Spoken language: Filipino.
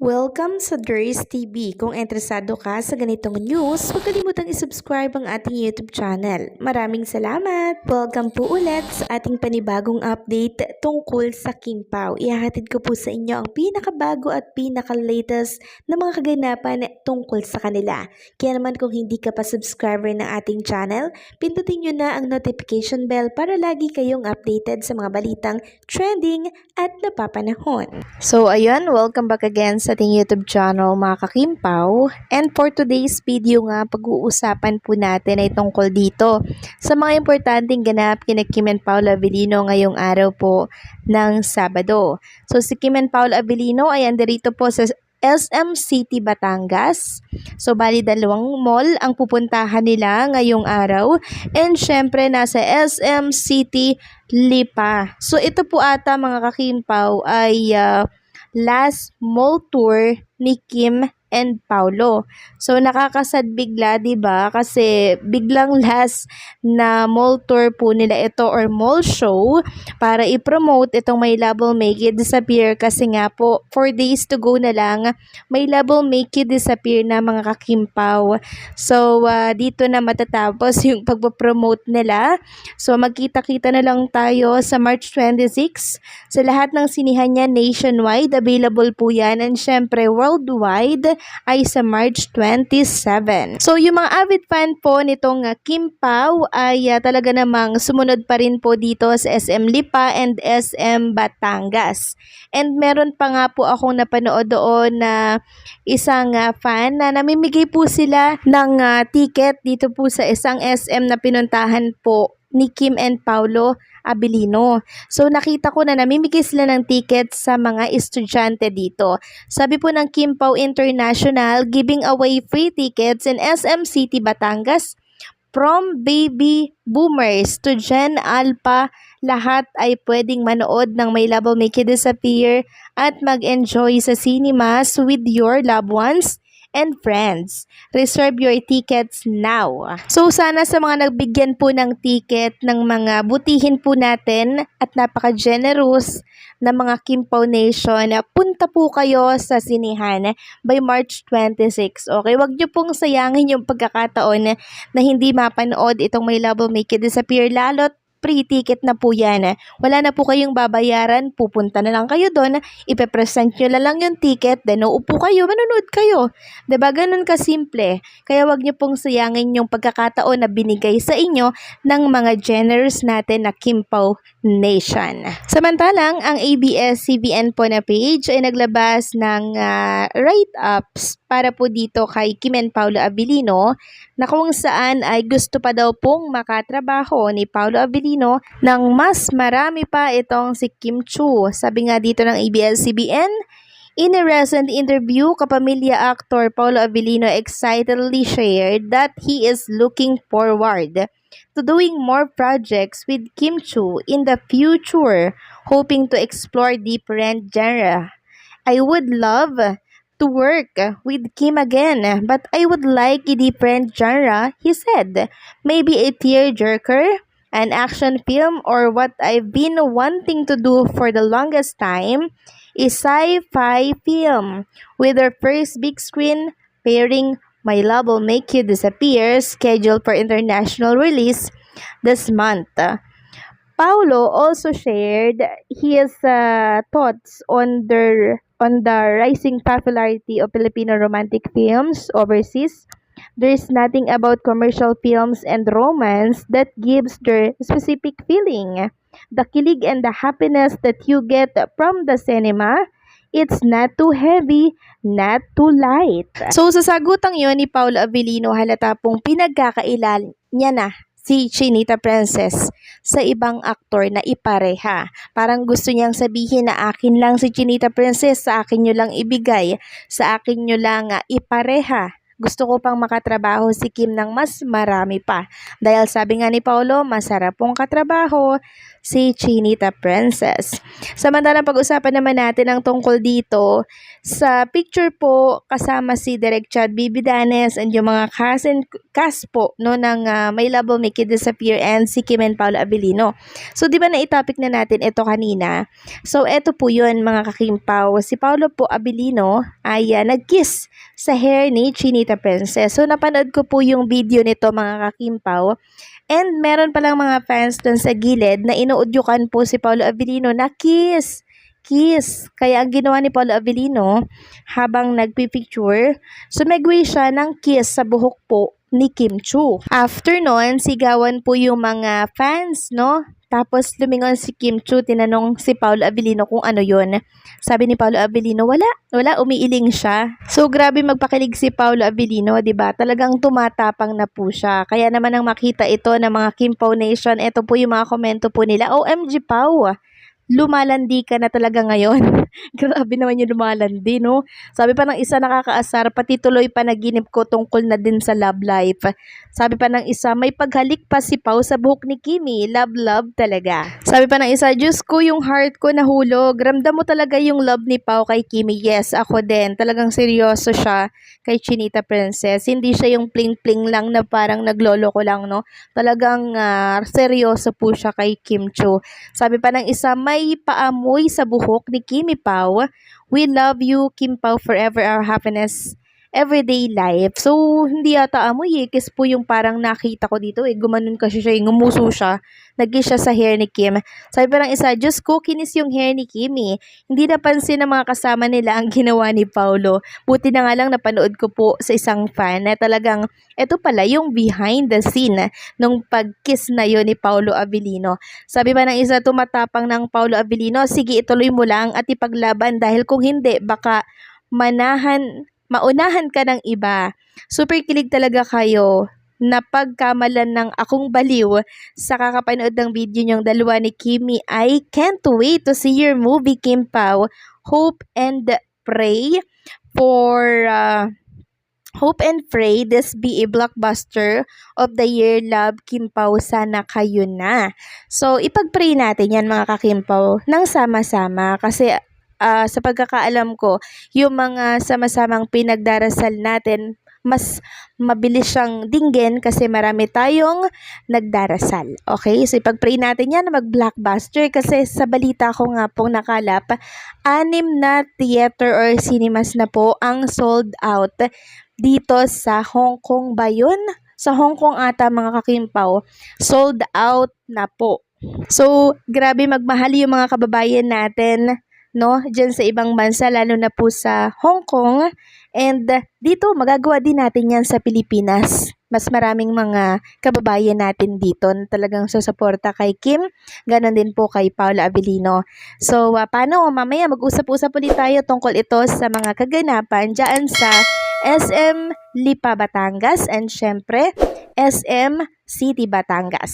Welcome sa Durs TV. Kung interesado ka sa ganitong news, huwag kalimutang isubscribe ang ating YouTube channel. Maraming salamat! Welcome po ulit sa ating panibagong update tungkol sa Kim Pao. Ihahatid ko po sa inyo ang pinakabago at pinaka-latest na mga kaganapan tungkol sa kanila. Kaya naman kung hindi ka pa subscriber ng ating channel, pindutin nyo na ang notification bell para lagi kayong updated sa mga balitang trending at napapanahon. So ayun, welcome back again sa ating YouTube channel mga kakimpaw. And for today's video nga, pag-uusapan po natin ay tungkol dito sa mga importanteng ganap kina Kim and Paolo Abilino ngayong araw po ng Sabado. So si Kim and Paolo Abilino ay andirito po sa SM City, Batangas. So bali dalawang mall ang pupuntahan nila ngayong araw. And syempre nasa SM City, Lipa. So ito po ata mga kakimpaw ay last mall tour ni Kim and Paolo. So nakakasad bigla, 'di ba? Kasi biglang last na mall tour po nila ito or mall show para i-promote itong My Love Will Make It Disappear kasi nga po 4 days to go na lang My Love Will Make It Disappear na mga kakimpaw. So dito na matatapos yung pagpo-promote nila. So magkita-kita na lang tayo sa March 26 sa lahat ng sinihan niya nationwide. Available po yan and syempre worldwide ay sa March 27. So yung mga avid fan po nitong Kim Pao ay talaga namang sumunod pa rin po dito sa SM Lipa and SM Batangas. And meron pa nga po akong napanood doon na isang fan na namimigay po sila ng ticket dito po sa isang SM na pinuntahan po ni Kim and Paolo Abilino. So nakita ko na namimigay sila ng ticket sa mga estudyante dito. Sabi po ng Kim Pao International, giving away free tickets in SM City, Batangas from baby boomers to Gen Alpha. Lahat ay pwedeng manood ng My Love Will Make It Disappear at mag-enjoy sa cinemas with your loved ones and friends. Reserve your tickets now. So sana sa mga nagbigyan po ng ticket ng mga butihin po natin at napaka-generous na mga Kim Pao Nation, punta po kayo sa sinihan by March 26. Okay, wag niyo pong sayangin yung pagkakataon na hindi mapanood itong My Love Will Make It Disappear, lalo't free ticket na po yan. Wala na po kayong babayaran, pupunta na lang kayo doon, ipepresent nyo na lang yung ticket, then uupo kayo, manonood kayo. Diba? Ganun kasimple. Kaya wag nyo pong sayangin yung pagkakataon na binigay sa inyo ng mga generous natin na Kim Pao Nation. Samantalang, ang ABS-CBN po na page ay naglabas ng write-ups para po dito kay Kim and Paolo Abilino na kung saan ay gusto pa daw pong makatrabaho ni Paolo Abilino ng mas marami pa itong si Kim Chu. Sabi nga dito ng ABS-CBN, in a recent interview, kapamilya actor Paolo Abilino excitedly shared that he is looking forward to doing more projects with Kim Chu in the future, hoping to explore different genre. I would love to work with Kim again, but I would like a different genre, he said. Maybe a tearjerker, an action film, or what I've been wanting to do for the longest time, a sci-fi film with our first big screen pairing My Love Will Make You Disappear, scheduled for international release this month. Paolo also shared his thoughts on the rising popularity of Filipino romantic films overseas. There's nothing about commercial films and romance that gives their specific feeling. The kilig and the happiness that you get from the cinema, it's not too heavy, not too light. So sa sagutang yon ni Paolo Abilino, halata pong pinagkakailan niya na si Chinita Princess sa ibang aktor na ipareha. Parang gusto niyang sabihin na akin lang si Chinita Princess, sa akin nyo lang ibigay, sa akin nyo lang ipareha gusto ko pang makatrabaho si Kim ng mas marami pa. Dahil sabi nga ni Paolo, masarap pong katrabaho si Chinita Princess. Samantalang pag-usapan naman natin ang tungkol dito sa picture po kasama si Direk Chad Bibidanes and yung mga cast po no, ng My Love Will Make It Disappear and si Kim and Paolo Abilino. So di ba na-topic na natin ito kanina? So eto po yun mga kakimpaw. Si Paolo po Abilino ay nag-kiss sa hair ni Chinita Princess. So napanood ko po yung video nito mga kakimpaw. And meron palang mga fans dun sa gilid na inuudyukan po si Paolo Abilino na kiss. Kaya ang ginawa ni Paolo Abilino habang nagpipicture, sumegway siya ng kiss sa buhok po ni Kim Chu. After nun, sigawan po yung mga fans, no? Tapos lumingon si Kim Chu, tinanong si Paolo Abilino kung ano yon. Sabi ni Paolo Abilino, wala, umiiling siya. So grabe magpakilig si Paolo Abilino, 'di ba? Talagang tumatapang na po siya. Kaya naman ang makita ito ng mga Kim Pao Nation, ito po yung mga komento po nila. OMG Pao, lumalandi ka na talaga ngayon. Grabe naman yung lumalandi, no? Sabi pa ng isa, nakakaasar, pati tuloy panaginip ko tungkol na din sa love life. Sabi pa ng isa, may paghalik pa si Pao sa buhok ni Kimi. Love talaga. Sabi pa ng isa, Diyos ko, yung heart ko nahulog. Ramdam mo talaga yung love ni Pao kay Kimi. Yes, ako din. Talagang seryoso siya kay Chinita Princess. Hindi siya yung pling-pling lang na parang naglolo ko lang, no? Talagang seryoso po siya kay Kim Chu. Sabi pa ng isa, may paamoy sa buhok ni Kimi Pao. We love you, Kim Pao, forever our happiness, everyday life. So, hindi yata amoy eh. Kiss po yung parang nakita ko dito eh. Gumanon kasi siya, ngumuso siya. Nag-kiss siya sa hair ni Kim. Sabi pa ng isa, Diyos ko, kinis yung hair ni Kimi. Hindi napansin ng mga kasama nila ang ginawa ni Paolo. Buti na nga lang napanood ko po sa isang fan na talagang, eto pala yung behind the scene nung pag-kiss na yun ni Paolo Abilino. Sabi pa ng isa, tumatapang ng Paolo Abilino, sige ituloy mo lang at ipaglaban dahil kung hindi, baka maunahan ka ng iba. Super kilig talaga kayo. Napagkamalan ng akong baliw sa kakapanood ng video niyong dalawa ni Kimi. I can't wait to see your movie, Kim Pao. Hope and pray this be a blockbuster of the year. Love, Kim Pao. Sana kayo na. So, ipag-pray natin yan mga kakimpaw nang sama-sama kasi sa pagkakaalam ko, yung mga sama-samang pinagdarasal natin, mas mabilis siyang dinggin kasi marami tayong nagdarasal. Okay? So, ipag-pray natin yan na mag-blockbuster kasi sa balita ko nga pong nakalap, 6 na theater or cinemas na po ang sold out dito sa Hong Kong ba yun? Sa Hong Kong ata mga kakimpaw, sold out na po. So, grabe magmahal yung mga kababayan natin, no, dyan sa ibang bansa, lalo na po sa Hong Kong. And dito, magagawa din natin yan sa Pilipinas. Mas maraming mga kababayan natin dito na talagang susuporta kay Kim. Ganon din po kay Paolo Abilino. So, paano? Mamaya mag-usap-usap ulit tayo tungkol ito sa mga kaganapan dyan sa SM Lipa, Batangas and syempre SM City, Batangas.